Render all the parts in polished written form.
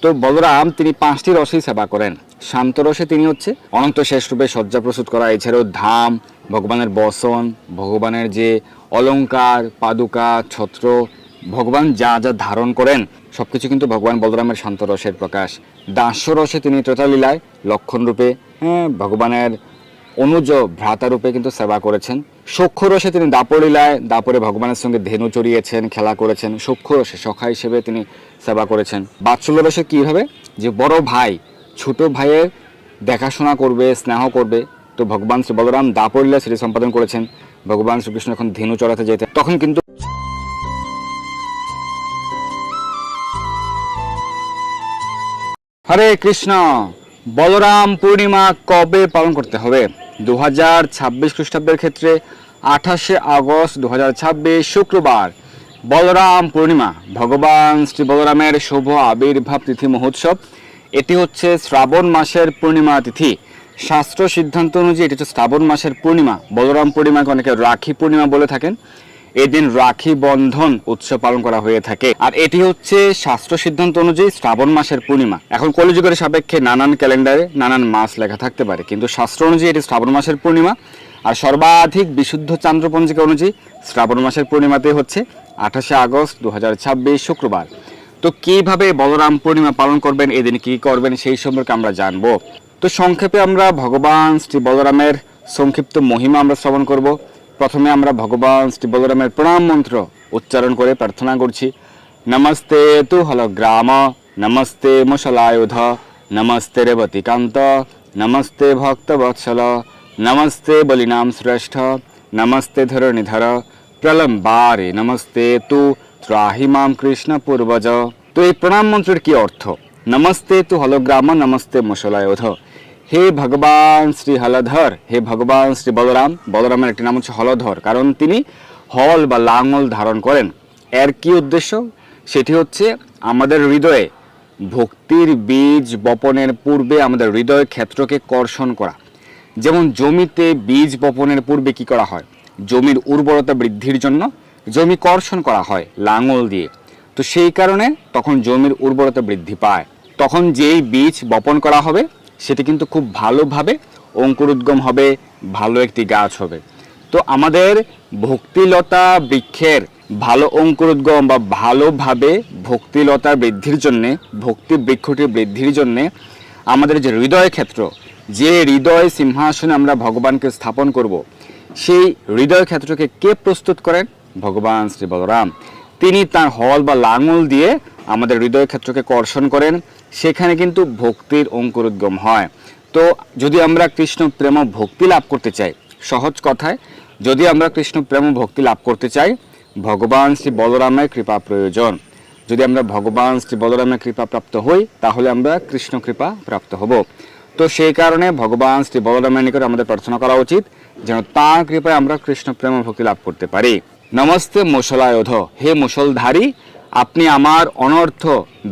তো বলরাম তিনি 5টি রসেই সেবা করেন। শান্ত রসে তিনি হচ্ছে অনন্ত শেষ রূপে শয্যা প্রস্তুত করা, এছাড়াও ধাম, ভগবানের বসন, ভগবানের যে অলংকার, পাদুকা, ছত্র, ভগবান যা যা ধারণ করেন সবকিছু কিন্তু ভগবান বলরামের শান্ত রসের প্রকাশ। দাস্য রসে তিনি ত্রেতালীলায় লক্ষণ রূপে ভগবানের অনুজ ভ্রাতা রূপে কিন্তু সেবা করেছেন। সূক্ষ্ম রসে তিনি দাপরলীলায় দাপরে ভগবানের সঙ্গে ধেনু চড়িয়েছেন, খেলা করেছেন। সূক্ষ্ম রসে সখা হিসেবে তিনি সেবা করেছেন। বাৎসল্য রসে কীভাবে, যে বড় ভাই ছোট ভাইয়ের দেখাশোনা করবে, স্নেহ করবে। তো ভগবান শ্রী বলরাম দাপরলীলা সেটি সম্পাদন করেছেন। ভগবান শ্রীকৃষ্ণ যখন ধেনু চড়াতে যেতেন তখন কিন্তু হরে কৃষ্ণ। বলরাম পূর্ণিমা কবে পালন করতে হবে? 2026 খ্রিস্টাব্দের ক্ষেত্রে 28শে আগস্ট 2026 শুক্রবার বলরাম পূর্ণিমা, ভগবান শ্রী বলরামের শুভ আবির্ভাব তিথি মহোৎসব। এটি হচ্ছে শ্রাবণ মাসের পূর্ণিমা তিথি। শাস্ত্র সিদ্ধান্ত অনুযায়ী এটি হচ্ছে শ্রাবণ মাসের পূর্ণিমা। বলরাম পূর্ণিমাকে অনেকে রাখি পূর্ণিমা বলে থাকেন। এদিন রাখি বন্ধন উৎসব পালন করা হয়ে থাকে। আর এটি হচ্ছে শাস্ত্র সিদ্ধান্ত অনুযায়ী শ্রাবণ মাসের পূর্ণিমা। এখন কলিযুগের সাপেক্ষে নানান ক্যালেন্ডারে নানান মাস লেখা থাকতে পারে, কিন্তু শাস্ত্র অনুযায়ী এটি শ্রাবণ মাসের পূর্ণিমা। আর সর্বাধিক বিশুদ্ধ চান্দ্র পঞ্জিকা অনুযায়ী শ্রাবণ মাসের পূর্ণিমাতে হচ্ছে 28শে আগস্ট 2026 শুক্রবার। তো কিভাবে বলরাম পূর্ণিমা পালন করবেন, এদিন কি করবেন, সেই সম্পর্কে আমরা জানবো। তো সংক্ষেপে আমরা ভগবান শ্রী বলরামের সংক্ষিপ্ত মহিমা আমরা শ্রবণ করব। প্রথমে আমরা ভগবান শ্রী বলরামের প্রণাম মন্ত্র উচ্চারণ করে প্রার্থনা করছি। নমস্তে তু হলগ্রাম, নমস্তে মশলায়ুধ, নমস্তে রেবতীকান্ত, নমস্তে ভক্তবৎসল, নমস্তে বলিনাম শ্রেষ্ঠ, নমস্তে ধরণীধর, প্রলম্বারে নমস্তে তু ত্রাহি মাম কৃষ্ণ পূর্বজ। তো এই প্রণাম মন্ত্রের কি অর্থ? নমস্তে তু হলগ্রাম, নমস্তে মশলায়ুধ। হে ভগবান শ্রী হলধর, হে ভগবান শ্রী বলরাম। বলরামের একটি নাম হচ্ছে হলধর, কারণ তিনি হল বা লাঙল ধারণ করেন। এর কি উদ্দেশ্য? সেটি হচ্ছে আমাদের হৃদয়ে ভক্তির বীজ বপনের পূর্বে আমাদের হৃদয় ক্ষেত্রকে কর্ষণ করা। যেমন জমিতে বীজ বপনের পূর্বে কি করা হয়? জমির উর্বরতা বৃদ্ধির জন্য জমি কর্ষণ করা হয় লাঙল দিয়ে। তো সেই কারণে তখন জমির উর্বরতা বৃদ্ধি পায়। তখন যেই বীজ বপন করা হবে সেটি কিন্তু খুব ভালোভাবে অঙ্কুরোদ্গম হবে, ভালো একটি গাছ হবে। তো আমাদের ভক্তিলতা বৃক্ষের ভালো অঙ্কুরোদ্গম বা ভালোভাবে ভক্তিলতা বৃদ্ধির জন্যে, ভক্তি বৃক্ষটি বৃদ্ধির জন্যে আমাদের যে হৃদয় ক্ষেত্র, যে হৃদয় সিংহাসনে আমরা ভগবানকে স্থাপন করব, সেই হৃদয় ক্ষেত্রকে কে প্রস্তুত করেন? ভগবান শ্রী বলরাম। তিনি তার হল বা লাঙল দিয়ে আমাদের হৃদয় ক্ষেত্রকে কর্ষণ করেন, সেখানে কিন্তু ভক্তির অঙ্কুরোদ্গম হয়। তো যদি আমরা কৃষ্ণ প্রেম ভক্তি লাভ করতে চাই, সহজ কথায় যদি আমরা কৃষ্ণ প্রেম ভক্তি লাভ করতে চাই, ভগবান শ্রী বলরামের কৃপা প্রয়োজন। যদি আমরা ভগবান শ্রী বলরামের কৃপা প্রাপ্ত হই, তাহলে আমরা কৃষ্ণ কৃপা প্রাপ্ত হব। তো সেই কারণে ভগবান শ্রী বলরামের নিকট আমাদের প্রার্থনা করা উচিত যেন তাঁর কৃপায় আমরা কৃষ্ণ প্রেম ভক্তি লাভ করতে পারি। নমস্তে মুসলায়ুধ, হে মুসলধারী, আপনি আমার অনর্থ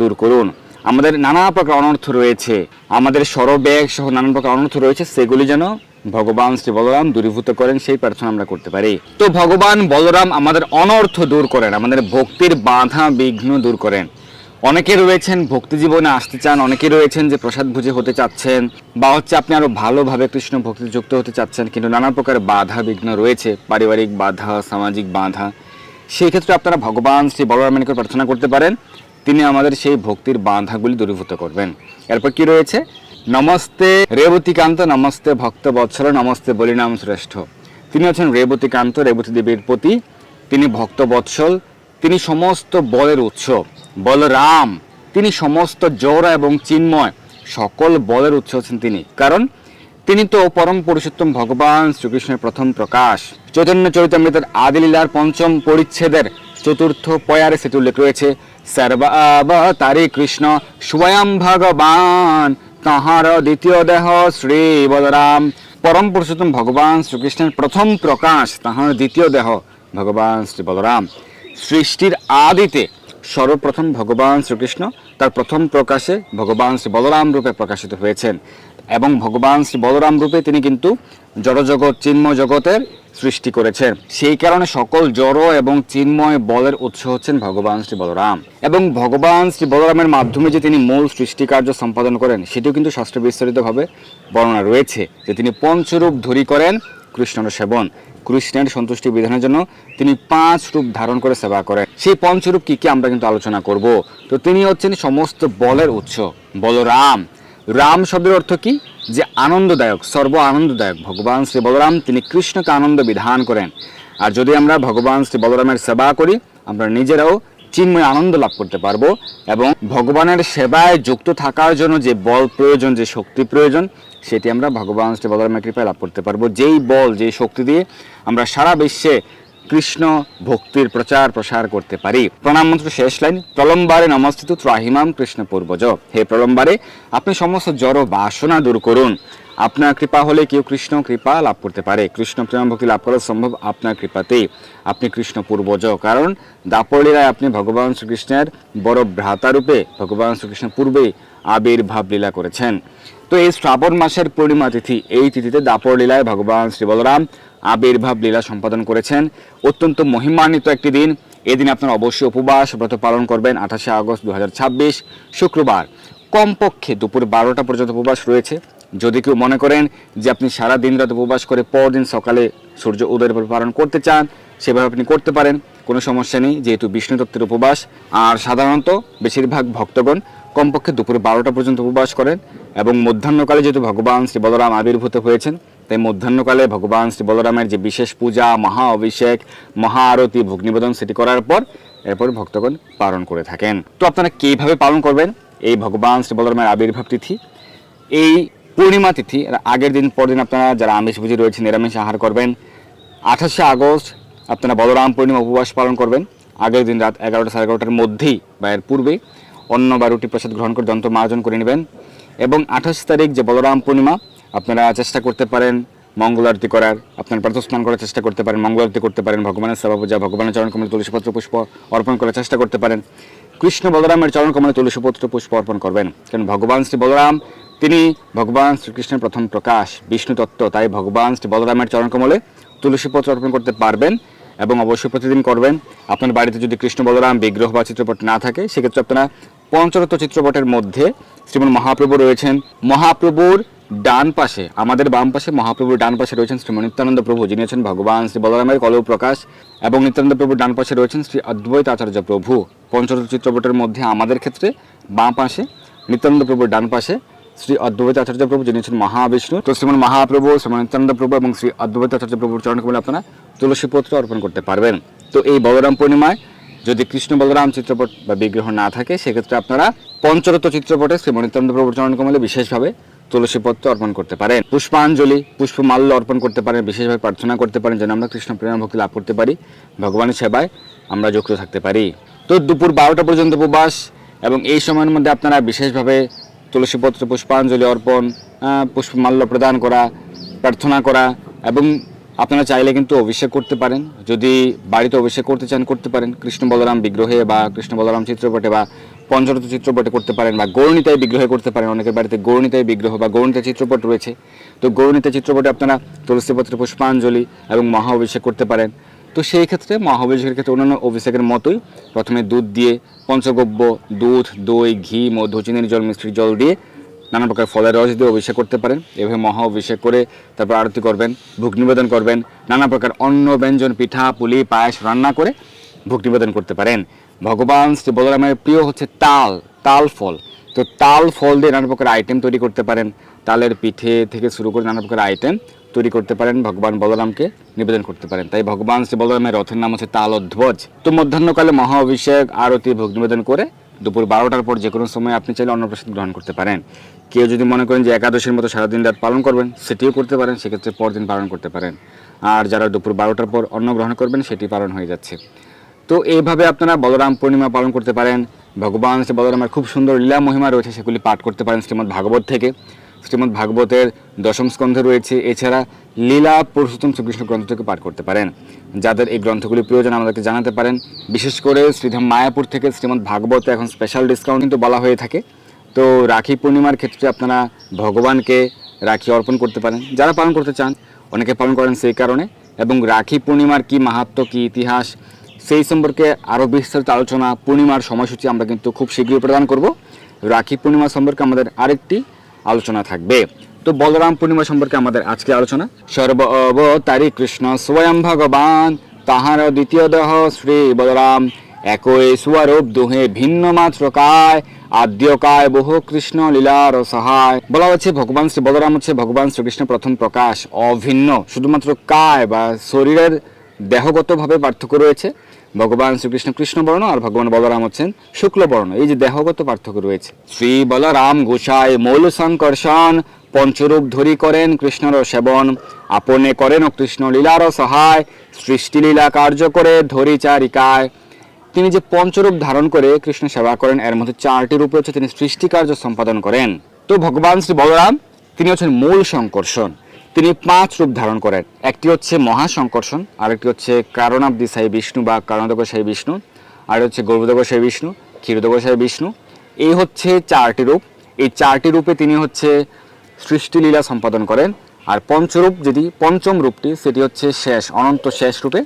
দূর করুন। আমাদের নানা প্রকার অনর্থ রয়েছে, আমাদের সরবেগ সহ নানান প্রকার অনর্থ রয়েছে, সেগুলি যেন ভগবান শ্রী বলরাম দূরীভূত করেন, সেই প্রার্থনা আমরা করতে পারি। তো ভগবান বলরাম আমাদের অনর্থ দূর করেন, আমাদের ভক্তির বাধা বিঘ্ন দূর করেন। অনেকে রয়েছেন ভক্তি জীবনে আসতে চান, অনেকে রয়েছেন যে প্রসাদ ভুজে হতে চাচ্ছেন, বা হচ্ছে আপনি আরো ভালোভাবে কৃষ্ণ ভক্তিতে যুক্ত হতে চাচ্ছেন, কিন্তু নানা প্রকার বাধা বিঘ্ন রয়েছে, পারিবারিক বাধা, সামাজিক বাধা। সেই ক্ষেত্রে আপনারা ভগবান শ্রী বলরামের নিকট প্রার্থনা করতে পারেন, তিনি আমাদের সেই ভক্তির বাধাগুলি দূরীভূত করবেন। এরপর কি রয়েছে? নমস্তে রেবতীকান্ত, নমস্তে ভক্তবৎসল, নমস্তে বলিনাম শ্রেষ্ঠ। তিনি হচ্ছেন রেবতীকান্ত, রেবতী দেবীর পতি। তিনি ভক্তবৎসল, তিনি সমস্ত বলের উৎস। বলরাম তিনি সমস্ত জোড়া এবং চিন্ময়, সকল বলের উৎস হচ্ছেন তিনি, কারণ তিনি তো পরম পুরুষোত্তম ভগবান শ্রীকৃষ্ণের প্রথম প্রকাশ। চৈতন্য চরিতামৃতের আদিলীলার 5ম পরিচ্ছেদের 4র্থ পয়ারে সেটি উল্লেখ রয়েছে, সর্বাবতারী কৃষ্ণ স্বয়ং ভগবান, তাহার দ্বিতীয় দেহ শ্রী বলরাম। পরম পুরুষোত্তম ভগবান শ্রীকৃষ্ণের প্রথম প্রকাশ, তাহার দ্বিতীয় দেহ ভগবান শ্রী বলরাম। সৃষ্টির আদিতে সর্বপ্রথম ভগবান শ্রীকৃষ্ণ তার প্রথম প্রকাশে ভগবান শ্রী বলরাম রূপে প্রকাশিত হয়েছেন। এবং ভগবান শ্রী বলরাম রূপে তিনি কিন্তু জড়জগৎ চিন্ময় জগতের সৃষ্টি করেছেন। সেই কারণে সকল জড় এবং চিন্ময় বলের উৎস হচ্ছেন ভগবান শ্রী বলরাম। এবং ভগবান শ্রী বলরামের মাধ্যমে যে তিনি মূল সৃষ্টি কার্য সম্পাদন করেন সেটিও কিন্তু শাস্ত্রে বিস্তারিতভাবে বর্ণনা রয়েছে, যে তিনি পঞ্চরূপ ধরি করেন কৃষ্ণর সেবন। কৃষ্ণের সন্তুষ্টি বিধানের জন্য তিনি 5 রূপ ধারণ করে সেবা করেন। সেই পঞ্চরূপ কি কি আমরা কিন্তু আলোচনা করব। তো তিনি হচ্ছেন সমস্ত বলের উৎস বলরাম। রাম শব্দের অর্থ কি? যে আনন্দদায়ক, সর্ব আনন্দদায়ক। ভগবান শ্রী বলরাম তিনি কৃষ্ণকে আনন্দ বিধান করেন। আর যদি আমরা ভগবান শ্রী বলরামের সেবা করি আমরা নিজেরাও চিন্ময় আনন্দ লাভ করতে পারবো। এবং ভগবানের সেবায় যুক্ত থাকার জন্য যে বল প্রয়োজন, যে শক্তি প্রয়োজন, সেটি আমরা ভগবান শ্রী বলরামের কৃপায় লাভ করতে পারবো। যেই বল, যেই শক্তি দিয়ে আমরা সারা বিশ্বে কৃষ্ণ ভক্তির প্রচার প্রসার করতে পারি। প্রণাম মন্ত্র শেষ লাইন, প্রলম্বারে নমস্তুত ত্রাহিমাম কৃষ্ণ পূর্বজ। হে প্রলম্বারে, আপনি সমস্ত জড় বাসনা দূর করুন। আপনার কৃপা হলে কেউ কৃষ্ণ কৃপা লাভ করতে পারে। কৃষ্ণ প্রেম ভক্তি লাভ করা সম্ভব আপনার কৃপাতেই। আপনি কৃষ্ণ পূর্বজ, কারণ দাপর লীলায় আপনি ভগবান শ্রীকৃষ্ণের বড় ভ্রাতারূপে ভগবান শ্রীকৃষ্ণ পূর্বেই আবির্ভাব লীলা করেছেন। তো এই শ্রাবণ মাসের পূর্ণিমা তিথি, এই তিথিতে দাপর লীলায় ভগবান শ্রী বলরাম আবির্ভাব লীলা সম্পাদন করেছেন। অত্যন্ত মহিমান্বিত একটি দিন। এদিন আপনার অবশ্যই উপবাস ব্রত পালন করবেন। 28শে আগস্ট 2026 শুক্রবার কমপক্ষে দুপুর 12টা পর্যন্ত উপবাস রয়েছে। যদি কেউ মনে করেন যে আপনি সারা দিন রাত উপবাস করে পরদিন সকালে সূর্য উদয়ের পর পালন করতে চান, সেভাবে আপনি করতে পারেন, কোনো সমস্যা নেই, যেহেতু বিষ্ণু তত্ত্বের উপবাস। আর সাধারণত বেশিরভাগ ভক্তগণ কমপক্ষে দুপুর 12টা পর্যন্ত উপবাস করেন। এবং মধ্যাহ্নকালে যেহেতু ভগবান শ্রী বলরাম আবির্ভূত হয়েছেন, তাই মধ্যাহ্নকালে ভগবান শ্রী বলরামের যে বিশেষ পূজা, মহা অভিষেক, মহা আরতি, ভোগ নিবেদন সেটি করার পর এরপর ভক্তগণ পালন করে থাকেন। তো আপনারা কিভাবে পালন করবেন এই ভগবান শ্রী বলরামের আবির্ভাব তিথি? এই পূর্ণিমা তিথি আগের দিন পরদিন আপনারা যারা আমিষভোজী রয়েছে নিরামিষ আহার করবেন। 28শে আগস্ট আপনারা বলরাম পূর্ণিমা উপবাস পালন করবেন। আগের দিন রাত 11টা সাড়ে 11টার মধ্যেই বা এর পূর্বেই অন্ন বা রুটি প্রসাদ গ্রহণ করে দন্ত মার্জন করে নেবেন। এবং 28 তারিখ যে বলরাম পূর্ণিমা, আপনারা চেষ্টা করতে পারেন মঙ্গল আরতি করার, আপনার প্রাতঃস্নান করার চেষ্টা করতে পারেন, মঙ্গল আরতি করতে পারেন, ভগবানের সেবা পূজা, ভগবানের চরণকমলে তুলসীপত্র পুষ্প অর্পণ করার চেষ্টা করতে পারেন। কৃষ্ণ বলরামের চরণকমলে তুলসীপত্র পুষ্প অর্পণ করবেন, কারণ ভগবান শ্রী বলরাম তিনি ভগবান শ্রীকৃষ্ণের প্রথম প্রকাশ, বিষ্ণু তত্ত্ব। তাই ভগবান শ্রী বলরামের চরণকমলে তুলসীপত্র অর্পণ করতে পারবেন এবং অবশ্যই প্রতিদিন করবেন। আপনার বাড়িতে যদি কৃষ্ণ বলরাম বিগ্রহ বা চিত্রপট না থাকে, সেক্ষেত্রে আপনারা পঞ্চরত্ন চিত্রপটের মধ্যে শ্রীমন মহাপ্রভু রয়েছেন। মহাপ্রভুর ডান পাশে, আমাদের বাম পাশে, মহাপ্রভুর ডান পাশে রয়েছেন শ্রী নিত্যানন্দ প্রভু, যিনি আছেন ভগবান শ্রী বলরামের কলৌ প্রকাশ। এবং নিত্যানন্দ প্রভুর ডান পাশে রয়েছেন শ্রী অদ্বৈত আচার্য প্রভু। পঞ্চরত্ন চিত্রপটের মধ্যে আমাদের ক্ষেত্রে বাম পাশে নিত্যানন্দ প্রভুর ডান পাশে শ্রী অদ্বৈত আচার্য প্রভু, যিনি হচ্ছেন মহাবিষ্ণু। তো শ্রীমন মহাপ্রভু, শ্রীমন নিত্যানন্দ প্রভু এবং শ্রী অদ্বৈত আচার্য প্রভুর চরণকমলে আপনারা তুলসীপত্র অর্পণ করতে পারবেন। তো এই বলরাম পূর্ণিমায় যদি কৃষ্ণ বলরাম চিত্রপট বা বিগ্রহ না থাকে, সেক্ষেত্রে আপনারা পঞ্চরত্ন চিত্রপটে শ্রীমন নিত্যানন্দ প্রভুর চরণকমলে বিশেষভাবে তুলসীপত্র অর্পণ করতে পারেন। পুষ্পাঞ্জলি, পুষ্পমাল্য অর্পণ করতে পারেন, বিশেষভাবে প্রার্থনা করতে পারেন যেন আমরা কৃষ্ণ প্রেম ভক্তি লাভ করতে পারি, ভগবানের সেবায় আমরা যুক্ত থাকতে পারি। তো দুপুর 12টা পর্যন্ত উপবাস, এবং এই সময়ের মধ্যে আপনারা বিশেষভাবে তুলসীপত্র, পুষ্পাঞ্জলি অর্পণ, পুষ্পমাল্য প্রদান করা, প্রার্থনা করা, এবং আপনারা চাইলে কিন্তু অভিষেক করতে পারেন। যদি বাড়িতে অভিষেক করতে চান করতে পারেন, কৃষ্ণ বলরাম বিগ্রহে বা কৃষ্ণ বলরাম চিত্রপটে বা পঞ্চরত্ন চিত্রপটে করতে পারেন, বা গৌরনীতায় বিগ্রহে করতে পারেন। অনেকের বাড়িতে গৌরনীতায় বিগ্রহ বা গৌরনীতা চিত্রপট রয়েছে। তো গৌরনীতা চিত্রপটে আপনারা তুলসীপত্রে পুষ্পাঞ্জলি এবং মহা অভিষেক করতে পারেন। তো সেই ক্ষেত্রে মহা অভিষেকের ক্ষেত্রে অন্যান্য অভিষেকের মতোই প্রথমে দুধ দিয়ে, পঞ্চগব্য, দুধ, দই, ঘি, মধু, চিনির জল, মিষ্টির জল দিয়ে, নানা প্রকার ফলের রস দিয়ে অভিষেক করতে পারেন। এভাবে মহা অভিষেক করে তারপর আরতি করবেন, ভোগ নিবেদন করবেন। নানা প্রকার অন্ন ব্যঞ্জন, পিঠা, পুলি, পায়েস রান্না করে ভোগ নিবেদন করতে পারেন। ভগবান শ্রী বলরামের প্রিয় হচ্ছে তাল ফল। তো তাল ফল দিয়ে নানা প্রকার আইটেম তৈরি করতে পারেন। তালের পিঠে থেকে শুরু করে নানা প্রকার আইটেম তৈরি করতে পারেন, ভগবান বলরামকে নিবেদন করতে পারেন। তাই ভগবান শ্রী বলরামের রথের নাম হচ্ছে তালধ্বজ। তো মধ্যাহ্নকালে মহা অভিষেক, আরতি, ভোগ নিবেদন করে দুপুর 12টার পর যে কোনো সময় আপনি চাইলে অন্নপ্রসাদ গ্রহণ করতে পারেন। কেউ যদি মনে করেন যে একাদশীর মতো সারাদিন রাত পালন করবেন, সেটিও করতে পারেন, সেক্ষেত্রে পরদিন পালন করতে পারেন। আর যারা দুপুর 12টার পর অন্ন গ্রহণ করবেন, সেটি পালন হয়ে যাচ্ছে। তো এইভাবে আপনারা বলরাম পূর্ণিমা পালন করতে পারেন। ভগবান শ্রী বলরামের খুব সুন্দর লীলা মহিমা রয়েছে, সেগুলি পাঠ করতে পারেন শ্রীমদ্ ভাগবত থেকে। শ্রীমদ্ ভাগবতের 10ম স্কন্ধে রয়েছে। এছাড়া লীলা পুরুষোত্তম শ্রীকৃষ্ণ গ্রন্থ থেকে পাঠ করতে পারেন। যাদের এই গ্রন্থগুলি প্রয়োজন আমাদেরকে জানাতে পারেন। বিশেষ করে শ্রীধাম মায়াপুর থেকে শ্রীমদ্ ভাগবতে এখন স্পেশাল ডিসকাউন্ট কিন্তু বলা হয়ে থাকে। তো রাখি পূর্ণিমার ক্ষেত্রে আপনারা ভগবানকে রাখি অর্পণ করতে পারেন, যারা পালন করতে চান। অনেকে পালন করেন সেই কারণে। এবং রাখি পূর্ণিমার কি মাহাত্ম্য, কি ইতিহাস, সেই সম্পর্কে আরও বিস্তারিত আলোচনা, পূর্ণিমার সময়সূচি আমরা কিন্তু খুব শীঘ্রই প্রদান করব। রাখি পূর্ণিমা সম্পর্কে আমাদের আরেকটি আলোচনা থাকবে। তো বলরাম পূর্ণিমা সম্পর্কে আমাদের আজকে আলোচনা। সর্ব অবতারী কৃষ্ণ স্বয়ং ভগবান, তাহার দ্বিতীয় দেহ শ্রী বলরাম, একই স্বরূপ দুহে ভিন্ন মাত্র কায়, আদ্য কায় বহু কৃষ্ণ লীলার সহায়। বলা হচ্ছে ভগবান শ্রী বলরাম হচ্ছে ভগবান শ্রীকৃষ্ণ প্রথম প্রকাশ, অভিন্ন, শুধুমাত্র কায় বা শরীরের দেহগতভাবে পার্থক্য রয়েছে। ভগবান শ্রীকৃষ্ণ কৃষ্ণবর্ণ আর ভগবান বলরাম হচ্ছেন শুক্লবর্ণ, এই যে দেহগত পার্থক্য রয়েছে। শ্রী বলরাম গোসাই মূল সংকর্ষণ, পঞ্চরূপ ধরি করেন কৃষ্ণর সেবন, আপনে করেন কৃষ্ণ লীলার সহায়, সৃষ্টি লীলা কার্য করে ধরি চারিকায়। তিনি যে পঞ্চরূপ ধারণ করে কৃষ্ণ সেবা করেন, এর মধ্যে 4টি রূপে হচ্ছে তিনি সৃষ্টি কার্য সম্পাদন করেন। তো ভগবান শ্রী বলরাম তিনি হচ্ছেন মূল সংকর্ষণ, তিনি 5 রূপ ধারণ করেন। একটি হচ্ছে মহাসংকর্ষণ, আরেকটি হচ্ছে কারণাবধিসায়ী বিষ্ণু বা কারণোদকসায়ী বিষ্ণু, আর হচ্ছে গৌরদকসায়ী বিষ্ণু, ক্ষীরোদকসায়ী বিষ্ণু। এই হচ্ছে 4টি রূপ। এই 4টি রূপে তিনি হচ্ছে সৃষ্টি লীলা সম্পাদন করেন। আর পঞ্চরূপ যেটি, পঞ্চম রূপটি, সেটি হচ্ছে শেষ, অনন্ত শেষ রূপে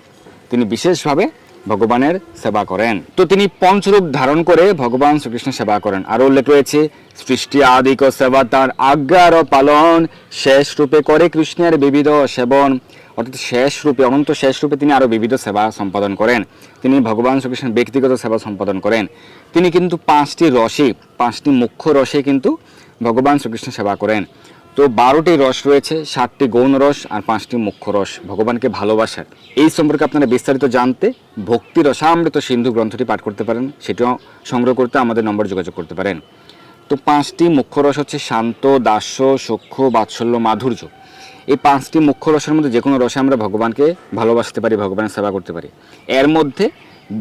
তিনি বিশেষভাবে ভগবানের সেবা করেন। তো তিনি পঞ্চরূপ ধারণ করে ভগবান শ্রীকৃষ্ণ সেবা করেন। আরও উল্লেখ রয়েছে সৃষ্টি আদিক সেবা তার আজ্ঞার পালন, শেষ রূপে করে কৃষ্ণের বিবিধ সেবন। অর্থাৎ শেষ রূপে, অনন্ত শেষ রূপে তিনি আরও বিবিধ সেবা সম্পাদন করেন। তিনি ভগবান শ্রীকৃষ্ণের ব্যক্তিগত সেবা সম্পাদন করেন। তিনি কিন্তু 5টি রসে, 5টি মুখ্য রসে কিন্তু ভগবান শ্রীকৃষ্ণ সেবা করেন। তো 12টি রস রয়েছে, 7টি গৌণ রস আর 5টি মুখ্য রস ভগবানকে ভালোবাসার। এই সম্পর্কে আপনারা বিস্তারিত জানতে ভক্তি রসামৃত সিন্ধু গ্রন্থটি পাঠ করতে পারেন, সেটাও সংগ্রহ করতে আমাদের নম্বর যোগাযোগ করতে পারেন। তো 5টি মুখ্য রস হচ্ছে শান্ত, দাস্য, সখ্য, বাৎসল্য, মাধুর্য। এই 5টি মুখ্য রসের মধ্যে যে কোনো রসে আমরা ভগবানকে ভালোবাসতে পারি, ভগবানের সেবা করতে পারি। এর মধ্যে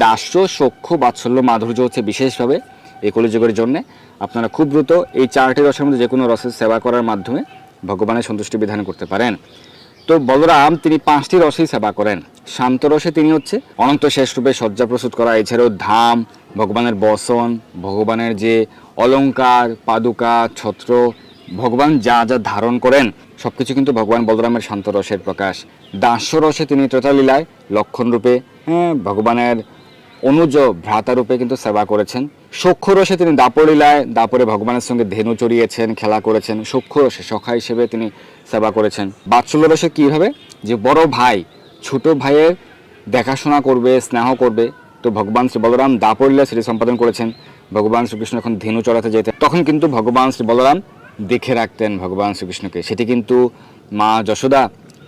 দাস্য, সখ্য, বাৎসল্য, মাধুর্য হচ্ছে বিশেষভাবে এই কলিযুগের জন্য। আপনারা খুব দ্রুত এই 4টি রসের মধ্যে যে কোনো রসের সেবা করার মাধ্যমে ভগবানের সন্তুষ্টি বিধান করতে পারেন। তো বলরাম তিনি 5টি রসেই সেবা করেন। শান্ত রসে তিনি হচ্ছে অনন্ত শেষ রূপে শয্যা প্রস্তুত করা, এছাড়াও ধাম, ভগবানের বসন, ভগবানের যে অলঙ্কার, পাদুকা, ছত্র, ভগবান যা যা ধারণ করেন সবকিছু কিন্তু ভগবান বলরামের শান্ত রসের প্রকাশ। দাস্য রসে তিনি ত্রেতালীলায় লক্ষণ রূপে ভগবানের অনুজ ভ্রাতারূপে কিন্তু সেবা করেছেন। সখ্য রসে তিনি দাপরলীলায়, দাপরে ভগবানের সঙ্গে ধেনু চড়িয়েছেন, খেলা করেছেন। সখ্য রসে সখা হিসেবে তিনি সেবা করেছেন। বাৎসল্য রসে কীভাবে, যে বড় ভাই ছোট ভাইয়ের দেখাশোনা করবে, স্নেহ করবে। তো ভগবান শ্রী বলরাম দাপরলীলা সেটি সম্পাদন করেছেন। ভগবান শ্রীকৃষ্ণ যখন ধেনু চড়াতে যেতেন তখন কিন্তু ভগবান শ্রী বলরাম দেখে রাখতেন ভগবান শ্রীকৃষ্ণকে। সেটি কিন্তু মা যশোদা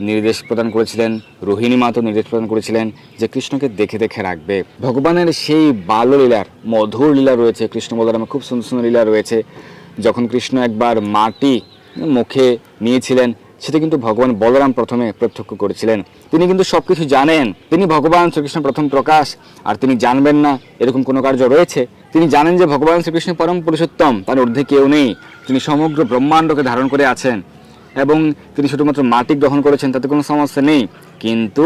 নির্দেশ প্রদান করেছিলেন, রোহিণী মা তো নির্দেশ প্রদান করেছিলেন যে কৃষ্ণকে দেখে দেখে রাখবে। ভগবানের সেই বাল্যলীলার মধুর লীলা রয়েছে, কৃষ্ণ বলরামের খুব সুন্দর সুন্দর লীলা রয়েছে। যখন কৃষ্ণ একবার মাটি মুখে নিয়েছিলেন, সেটা কিন্তু ভগবান বলরাম প্রথমে প্রত্যক্ষ করেছিলেন। তিনি কিন্তু সব কিছু জানেন, তিনি ভগবান শ্রীকৃষ্ণ প্রথম প্রকাশ, আর তিনি জানবেন না এরকম কোনো কার্য রয়েছে। তিনি জানেন যে ভগবান শ্রীকৃষ্ণ পরম পুরুষোত্তম, তার ঊর্ধ্বে কেউ নেই, তিনি সমগ্র ব্রহ্মাণ্ডকে ধারণ করে আছেন এবং তিনি শুধুমাত্র মাটি গ্রহণ করেছেন, তাতে কোনো সমস্যা নেই। কিন্তু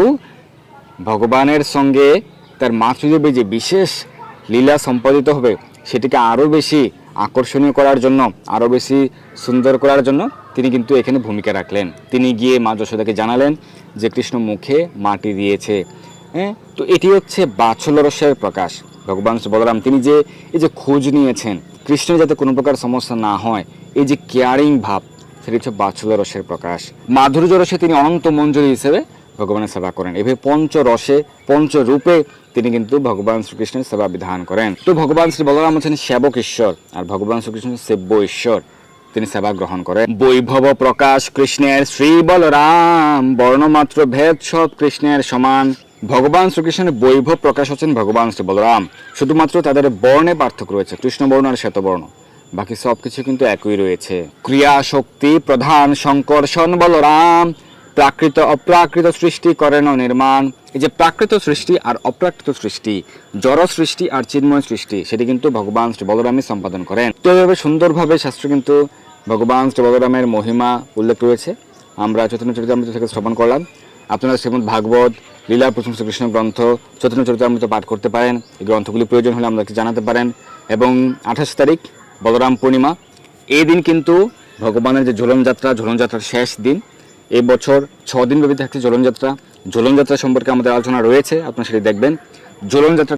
ভগবানের সঙ্গে তার মাতৃদেবী যে বিশেষ লীলা সম্পাদিত হবে, সেটিকে আরও বেশি আকর্ষণীয় করার জন্য, আরও বেশি সুন্দর করার জন্য তিনি কিন্তু এখানে ভূমিকা রাখলেন। তিনি গিয়ে মা যশোদাকে জানালেন যে কৃষ্ণ মুখে মাটি দিয়েছে। তো এটি হচ্ছে বাৎসল্য রসের প্রকাশ। ভগবান বলরাম তিনি যে এই যে খোঁজ নিয়েছেন কৃষ্ণের যাতে কোনো প্রকার সমস্যা না হয়, এই যে কেয়ারিং ভাব, সেটি হচ্ছে বাৎসল্য রসের প্রকাশ। মাধুর্য রসে তিনি অনন্ত মঞ্জুরি হিসেবে ভগবানের সেবা করেন। এভাবে পঞ্চরসে, পঞ্চরূপে তিনি কিন্তু ভগবান শ্রীকৃষ্ণের সেবা বিধান করেন। তো ভগবান শ্রী বলরাম হচ্ছেন সেবক ঈশ্বর, আর ভগবান শ্রীকৃষ্ণ সেব্য ঈশ্বর, তিনি সেবা গ্রহণ করেন। বৈভব প্রকাশ কৃষ্ণের শ্রী বলরাম, বর্ণমাত্র ভেদ সব কৃষ্ণের সমান। ভগবান শ্রীকৃষ্ণের বৈভব প্রকাশ হচ্ছেন ভগবান শ্রী বলরাম, শুধুমাত্র তাদের বর্ণে পার্থক্য রয়েছে, কৃষ্ণবর্ণ আর শ্বেতবর্ণ, বাকি সবকিছু কিন্তু একই রয়েছে। ক্রিয়া শক্তি প্রধান সংকর্ষণ বলরাম, প্রাকৃত অপ্রাকৃত সৃষ্টি করেন নির্মাণ। এই যে প্রাকৃত সৃষ্টি আর অপ্রাকৃত সৃষ্টি, জড় সৃষ্টি আর চিন্ময় সৃষ্টি, সেটি কিন্তু ভগবান শ্রী বলরামই সম্পাদন করেন। তো এভাবে সুন্দরভাবে শাস্ত্র কিন্তু ভগবান শ্রী বলরামের মহিমা উল্লেখ রয়েছে। আমরা চৈতন্য চরিতামৃত থেকে শ্রবণ করলাম। আপনারা শ্রীমদ্ ভাগবত, লীলা প্রথম শ্রীকৃষ্ণ গ্রন্থ, চৈতন্য চরিতামৃত পাঠ করতে পারেন। এই গ্রন্থগুলি প্রয়োজন হলে আমাদেরকে জানাতে পারেন। এবং 28 তারিখ বলরাম পূর্ণিমা, এই দিন কিন্তু ভগবানের যে ঝুলনযাত্রার শেষ দিন। এই বছর 6 দিন ব্যাপী থাকছে ঝুলনযাত্রা সম্পর্কে আমাদের আলোচনা রয়েছে, আপনারা সেটি দেখবেন। ঝুলনযাত্রা